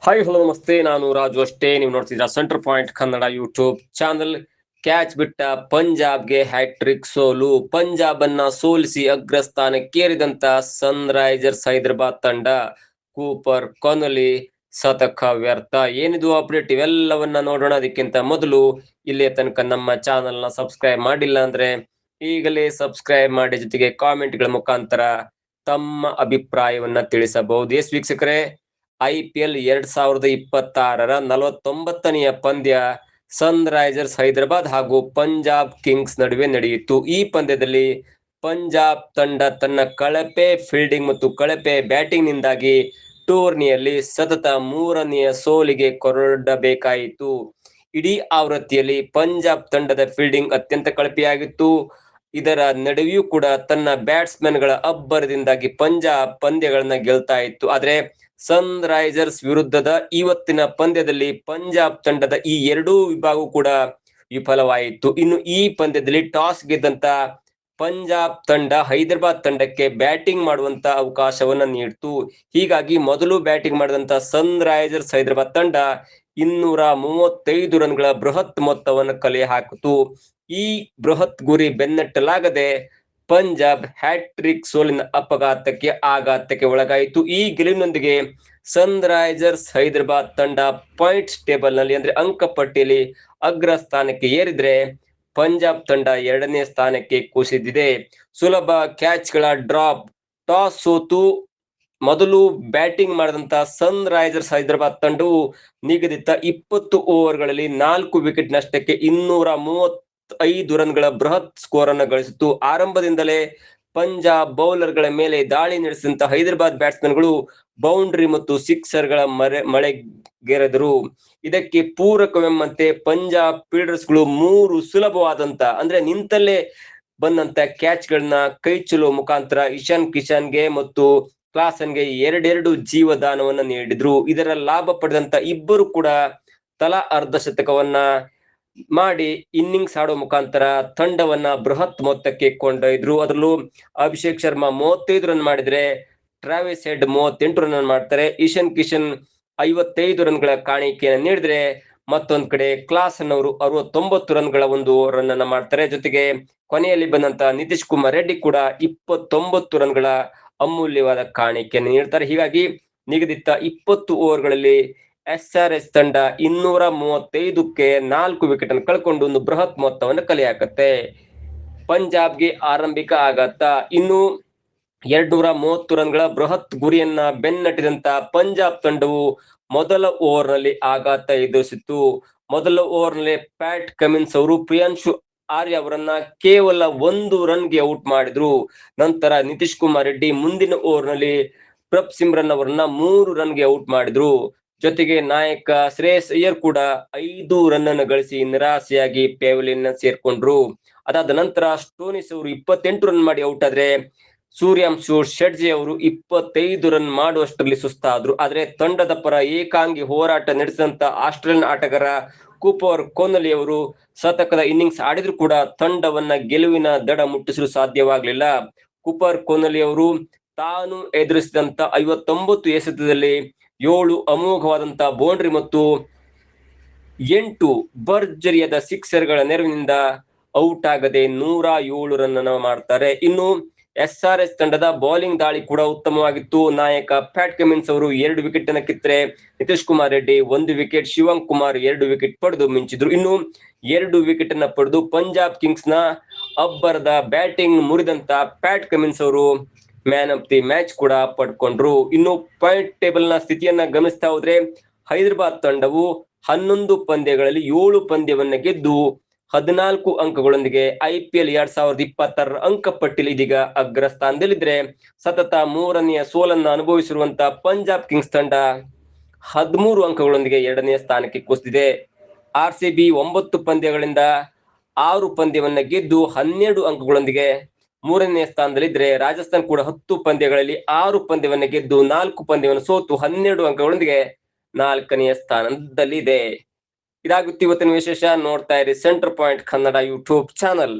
Hi hello ನಮಸ್ತೆ, ನಾನು ರಾಜು ಅಷ್ಟೇ. ನೀವು ನೋಡ್ತಿದ್ರ center point Kannada YouTube channel. Catch ಬಿಟ್ಟ ಪಂಜಾಬ್ಗೆ ಹ್ಯಾಟ್ರಿಕ್ ಸೋಲು. ಪಂಜಾಬ್ ಅನ್ನ ಸೋಲಿಸಿ ಅಗ್ರಸ್ಥಾನಕ್ಕೇರಿದಂತ ಸನ್ರೈಸರ್ಸ್ ಹೈದರಾಬಾದ್ ತಂಡ. ಕೂಪರ್ ಕೊಹ್ಲಿ ಶತಕ ವ್ಯರ್ಥ. ಏನಿದು ಅಪ್ಡೇಟ್, ಇವೆಲ್ಲವನ್ನ ನೋಡೋಣ. ಅದಕ್ಕಿಂತ ಮೊದಲು ಇಲ್ಲಿಯ ತನಕ ನಮ್ಮ ಚಾನಲ್ ನ ಸಬ್ಸ್ಕ್ರೈಬ್ ಮಾಡಿಲ್ಲ ಅಂದ್ರೆ ಈಗಲೇ ಸಬ್ಸ್ಕ್ರೈಬ್ ಮಾಡಿ, ಜೊತೆಗೆ ಕಾಮೆಂಟ್ ಗಳ ಮುಖಾಂತರ ತಮ್ಮ ಅಭಿಪ್ರಾಯವನ್ನ ತಿಳಿಸಬಹುದು. ಎಸ್ ವೀಕ್ಷಕರೇ, IPL 2026ರ 49ನೆಯ ಪಂದ್ಯ ಸನ್ರೈಸರ್ಸ್ ಹೈದರಾಬಾದ್ ಹಾಗೂ ಪಂಜಾಬ್ ಕಿಂಗ್ಸ್ ನಡುವೆ ನಡೆಯಿತು. ಈ ಪಂದ್ಯದಲ್ಲಿ ಪಂಜಾಬ್ ತಂಡ ತನ್ನ ಕಳಪೆ ಫೀಲ್ಡಿಂಗ್ ಮತ್ತು ಕಳಪೆ ಬ್ಯಾಟಿಂಗ್ ನಿಂದಾಗಿ ಟೂರ್ನಿಯಲ್ಲಿ ಸತತ 3ನೆಯ ಸೋಲಿಗೆ ಕೊರಡಬೇಕಾಯಿತು. ಇಡೀ ಆವೃತ್ತಿಯಲ್ಲಿ ಪಂಜಾಬ್ ತಂಡದ ಫೀಲ್ಡಿಂಗ್ ಅತ್ಯಂತ ಕಳಪೆಯಾಗಿತ್ತು. ಇದರ ನಡುವೆಯೂ ಕೂಡ ತನ್ನ ಬ್ಯಾಟ್ಸ್ಮನ್ ಗಳ ಅಬ್ಬರದಿಂದಾಗಿ ಪಂಜಾಬ್ ಪಂದ್ಯಗಳನ್ನ ಗೆಲ್ತಾ ಇತ್ತು. ಆದ್ರೆ ಸನ್ರೈಸರ್ಸ್ ವಿರುದ್ಧದ ಇವತ್ತಿನ ಪಂದ್ಯದಲ್ಲಿ ಪಂಜಾಬ್ ತಂಡದ ಈ ಎರಡೂ ವಿಭಾಗ ಕೂಡ ವಿಫಲವಾಯಿತು. ಇನ್ನು ಈ ಪಂದ್ಯದಲ್ಲಿ ಟಾಸ್ ಗೆದ್ದಂತ ಪಂಜಾಬ್ ತಂಡ ಹೈದರಾಬಾದ್ ತಂಡಕ್ಕೆ ಬ್ಯಾಟಿಂಗ್ ಮಾಡುವಂತ ಅವಕಾಶವನ್ನ ನೀಡಿತು. ಹೀಗಾಗಿ ಮೊದಲು ಬ್ಯಾಟಿಂಗ್ ಮಾಡಿದಂತ ಸನ್ರೈಸರ್ಸ್ ಹೈದರಾಬಾದ್ ತಂಡ 235 ರನ್ಗಳ ಬೃಹತ್ ಮೊತ್ತವನ್ನು ಕಲೆ ಹಾಕಿತು. ಈ ಬೃಹತ್ ಗುರಿ ಬೆನ್ನಟ್ಟಲಾಗದೆ ಪಂಜಾಬ್ ಹ್ಯಾಟ್ರಿಕ್ ಸೋಲಿನ ಆಘಾತಕ್ಕೆ ಒಳಗಾಯಿತು. ಈ ಗೆಲುವಿನೊಂದಿಗೆ ಸನ್ರೈಸರ್ಸ್ ಹೈದರಾಬಾದ್ ತಂಡ ಪಾಯಿಂಟ್ಸ್ ಟೇಬಲ್ ನಲ್ಲಿ ಅಂದ್ರೆ ಅಂಕಪಟ್ಟಿಯಲ್ಲಿ ಅಗ್ರ ಸ್ಥಾನಕ್ಕೆ ಏರಿದ್ರೆ ಪಂಜಾಬ್ ತಂಡ 2ನೇ ಸ್ಥಾನಕ್ಕೆ ಕುಸಿದಿದೆ. ಸುಲಭ ಕ್ಯಾಚ್ ಗಳ ಡ್ರಾಪ್. ಟಾಸ್ ಸೋತು ಮೊದಲು ಬ್ಯಾಟಿಂಗ್ ಮಾಡಿದಂತ ಸನ್ರೈಸರ್ಸ್ ಹೈದರಾಬಾದ್ ತಂಡವು ನಿಗದಿತ 20 ಓವರ್ಗಳಲ್ಲಿ 4 ವಿಕೆಟ್ ನಷ್ಟಕ್ಕೆ 235 ರನ್ಗಳ ಬೃಹತ್ ಸ್ಕೋರ್ ಅನ್ನು ಗಳಿಸಿತು. ಆರಂಭದಿಂದಲೇ ಪಂಜಾಬ್ ಬೌಲರ್ ಗಳ ಮೇಲೆ ದಾಳಿ ನಡೆಸಿದಂತ ಹೈದರಾಬಾದ್ ಬ್ಯಾಟ್ಸ್ಮನ್ ಗಳು ಬೌಂಡ್ರಿ ಮತ್ತು ಸಿಕ್ಸರ್ ಗಳ ಮಳೆಗೆರೆದರು. ಇದಕ್ಕೆ ಪೂರಕವೆಂಬಂತೆ ಪಂಜಾಬ್ ಫೀಲ್ಡರ್ಸ್ ಗಳು 3 ಸುಲಭವಾದಂತ ಅಂದ್ರೆ ನಿಂತಲ್ಲೇ ಬಂದಂತ ಕ್ಯಾಚ್ ಗಳನ್ನ ಕೈ ಚೆಲ್ಲುವ ಮುಖಾಂತರ ಇಶಾನ್ ಕಿಶನ್ಗೆ ಮತ್ತು ಕ್ಲಾಸನ್ಗೆ 2 ಜೀವದಾನವನ್ನ ನೀಡಿದ್ರು. ಇದರ ಲಾಭ ಪಡೆದಂತ ಇಬ್ಬರು ಕೂಡ ತಲಾ ಅರ್ಧ ಶತಕವನ್ನ ಮಾಡಿ ಇನ್ನಿಂಗ್ಸ್ ಆಡೋ ಮುಖಾಂತರ ತಂಡವನ್ನ ಬೃಹತ್ ಮೊತ್ತಕ್ಕೆ ಕೊಂಡೊಯ್ದ್ರು. ಅದರಲ್ಲೂ ಅಭಿಷೇಕ್ ಶರ್ಮಾ 35 ರನ್ ಮಾಡಿದ್ರೆ ಟ್ರಾವಿಸ್ ಹೆಡ್ 38 ರನ್ ಮಾಡ್ತಾರೆ. ಇಶಾನ್ ಕಿಶನ್ 55 ರನ್ಗಳ ಕಾಣಿಕೆಯನ್ನು ನೀಡಿದ್ರೆ ಮತ್ತೊಂದ್ ಕಡೆ ಕ್ಲಾಸನ್ ಅವರು 69 ರನ್ಗಳ ಒಂದು ರನ್ ಅನ್ನ ಮಾಡ್ತಾರೆ. ಜೊತೆಗೆ ಕೊನೆಯಲ್ಲಿ ಬಂದಂತ ನಿತೀಶ್ ಕುಮಾರ್ ರೆಡ್ಡಿ ಕೂಡ 29 ರನ್ಗಳ ಅಮೂಲ್ಯವಾದ ಕಾಣಿಕೆಯನ್ನು ನೀಡ್ತಾರೆ. ಹೀಗಾಗಿ ನಿಗದಿತ 20 ಓವರ್ಗಳಲ್ಲಿ SRS ತಂಡ 235ಕ್ಕೆ 4 ವಿಕೆಟ್ ಅನ್ನು ಕಳ್ಕೊಂಡು ಒಂದು ಬೃಹತ್ ಮೊತ್ತವನ್ನು ಕಲೆ ಹಾಕತ್ತೆ. ಪಂಜಾಬ್ಗೆ ಆರಂಭಿಕ ಆಘಾತ. ಇನ್ನು 230 ರನ್ಗಳ ಬೃಹತ್ ಗುರಿಯನ್ನ ಬೆನ್ನಟ್ಟಿದಂತ ಪಂಜಾಬ್ ತಂಡವು ಮೊದಲ ಓವರ್ ನಲ್ಲಿ ಆಘಾತ ಎದುರಿಸಿತು. ಮೊದಲ ಓವರ್ ನಲ್ಲಿ ಪ್ಯಾಟ್ ಕಮಿನ್ಸ್ ಅವರು ಪ್ರಿಯಾಂಶು ಆರ್ಯ ಅವರನ್ನ ಕೇವಲ 1 ರನ್ಗೆ ಔಟ್ ಮಾಡಿದ್ರು. ನಂತರ ನಿತೀಶ್ ಕುಮಾರ್ ರೆಡ್ಡಿ ಮುಂದಿನ ಓವರ್ ನಲ್ಲಿ ಪ್ರಭ್ ಸಿಮ್ರನ್ ಅವರನ್ನ 3 ರನ್ಗೆ ಔಟ್ ಮಾಡಿದ್ರು. ಜೊತೆಗೆ ನಾಯಕ ಶ್ರೇಯಸ್ ಅಯ್ಯರ್ ಕೂಡ 5 ರನ್ ಅನ್ನು ಗಳಿಸಿ ನಿರಾಸೆಯಾಗಿ ಪೆವಿಲಿಯನ್ ಸೇರ್ಕೊಂಡ್ರು. ಅದಾದ ನಂತರ ಸ್ಟೋನಿಸ್ ಅವರು 28 ರನ್ ಮಾಡಿ ಔಟ್ ಆದ್ರೆ ಸೂರ್ಯಾಂಶು ಶೆಡ್ಜೆ ಅವರು 25 ರನ್ ಮಾಡುವಷ್ಟರಲ್ಲಿ ಸುಸ್ತಾದ್ರು. ಆದ್ರೆ ತಂಡದ ಪರ ಏಕಾಂಗಿ ಹೋರಾಟ ನಡೆಸಿದಂತ ಆಸ್ಟ್ರೇಲಿಯನ್ ಆಟಗಾರ ಕೂಪರ್ ಕೊಹ್ಲಿ ಅವರು ಶತಕದ ಇನ್ನಿಂಗ್ಸ್ ಆಡಿದ್ರು ಕೂಡ ತಂಡವನ್ನ ಗೆಲುವಿನ ದಡ ಮುಟ್ಟಿಸಲು ಸಾಧ್ಯವಾಗಲಿಲ್ಲ. ಕೂಪರ್ ಕೊಹ್ಲಿ ಅವರು ತಾನು ಎದುರಿಸಿದಂತ 59 ಎಸೆತದಲ್ಲಿ 7 ಅಮೋಘವಾದಂತ ಬೌಂಡ್ರಿ ಮತ್ತು 8 ಭರ್ಜರಿಯಾದ ಸಿಕ್ಸರ್ ಗಳ ನೆರವಿನಿಂದ ಔಟ್ ಆಗದೆ 107 ರನ್ ಅನ್ನು ಮಾಡ್ತಾರೆ. ಇನ್ನು SRS ತಂಡದ ಬೌಲಿಂಗ್ ದಾಳಿ ಕೂಡ ಉತ್ತಮವಾಗಿತ್ತು. ನಾಯಕ ಪ್ಯಾಟ್ ಕಮಿನ್ಸ್ ಅವರು 2 ವಿಕೆಟ್ ಅನ್ನು ಕಿತ್ತರೆ ನಿತೀಶ್ ಕುಮಾರ್ ರೆಡ್ಡಿ 1 ವಿಕೆಟ್, ಶಿವಂ ಕುಮಾರ್ 2 ವಿಕೆಟ್ ಪಡೆದು ಮಿಂಚಿದ್ರು. ಇನ್ನು 2 ವಿಕೆಟ್ ಅನ್ನ ಪಡೆದು ಪಂಜಾಬ್ ಕಿಂಗ್ಸ್ ನ ಅಬ್ಬರದ ಬ್ಯಾಟಿಂಗ್ ಮುರಿದಂತ ಪ್ಯಾಟ್ ಕಮಿನ್ಸ್ ಅವರು ಮ್ಯಾನ್ ಆಫ್ ದಿ ಮ್ಯಾಚ್ ಕೂಡ ಪಡ್ಕೊಂಡ್ರು. ಇನ್ನು ಪಾಯಿಂಟ್ ಟೇಬಲ್ ನ ಸ್ಥಿತಿಯನ್ನ ಗಮನಿಸ್ತಾ ಹೋದ್ರೆ ಹೈದರಾಬಾದ್ ತಂಡವು 11 ಪಂದ್ಯಗಳಲ್ಲಿ 7 ಪಂದ್ಯವನ್ನ ಗೆದ್ದು 14 ಅಂಕಗಳೊಂದಿಗೆ IPL 2026 ಅಂಕಪಟ್ಟಿಯಲ್ಲಿ ಇದೀಗ ಅಗ್ರ ಸ್ಥಾನದಲ್ಲಿದ್ರೆ, ಸತತ 3ನೆಯ ಸೋಲನ್ನು ಅನುಭವಿಸಿರುವಂತ ಪಂಜಾಬ್ ಕಿಂಗ್ಸ್ ತಂಡ 13 ಅಂಕಗಳೊಂದಿಗೆ 2ನೇ ಸ್ಥಾನಕ್ಕೆ ಕುಸಿದಿದೆ. RCB 9 ಪಂದ್ಯಗಳಿಂದ 6 ಪಂದ್ಯವನ್ನ ಗೆದ್ದು 12 ಅಂಕಗಳೊಂದಿಗೆ 3ನೇ ಸ್ಥಾನದಲ್ಲಿದ್ರೆ, ರಾಜಸ್ಥಾನ್ ಕೂಡ 10 ಪಂದ್ಯಗಳಲ್ಲಿ 6 ಪಂದ್ಯವನ್ನ ಗೆದ್ದು 4 ಪಂದ್ಯವನ್ನು ಸೋತು 12 ಅಂಕಗಳೊಂದಿಗೆ 4ನೇ ಸ್ಥಾನದಲ್ಲಿದೆ. ಇದಾಗುತ್ತೆ ಇವತ್ತಿನ ವಿಶೇಷ. ನೋಡ್ತಾ ಇರಿ centre point Kannada YouTube channel.